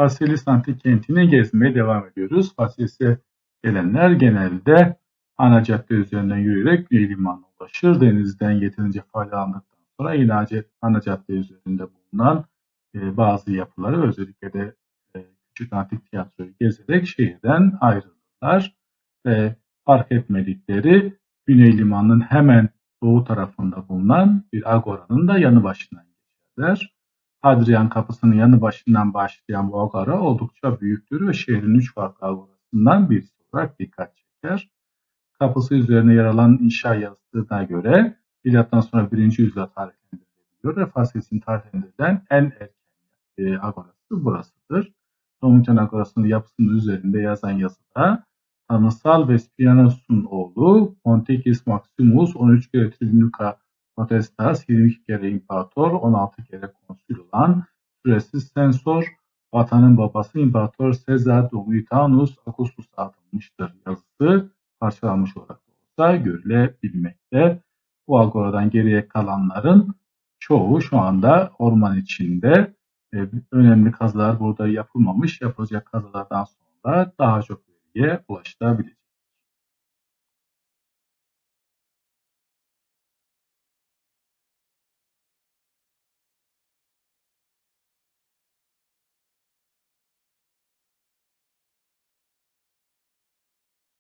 Faselis Antik Kenti'ni gezmeye devam ediyoruz. Faselis'e gelenler genelde ana cadde üzerinden yürüyerek Güney Limanı'na ulaşır. Denizden yeterince faydalandıktan sonra yine ana cadde üzerinde bulunan bazı yapıları, özellikle de küçük antik tiyatroyu gezerek şehirden ayrılırlar. Ve fark etmedikleri Güney Limanı'nın hemen doğu tarafında bulunan bir agoranın da yanı başından geçerler. Hadrian Kapısı'nın yanı başından başlayan bu agora oldukça büyüktür ve şehrin 3 farklı agorasından birisi olarak dikkat çeker. Kapısı üzerine yer alan inşa yazısına göre milattan sonra 1. yüzyıla tarihlendiriliyor ve Faselis'in tarihlendirilen en erken agorası burasıdır. Domitian Agorası'nın yapısının üzerinde yazan yazıda tanrısal Vespasianus'un oğlu Pontifex Maximus 13 kere Tribunica Potestas, 22 kere imparator, 16 kere konsül olan süresiz sensör, vatanın babası İmparator Caesar Domitianus Augustus'a atılmıştır yazısı parçalanmış olarak da olsa görülebilmekte. Bu agoradan geriye kalanların çoğu şu anda orman içinde. Önemli kazılar burada yapılmamış. Yapılacak kazılardan sonra daha çok veriye ulaşılabilir.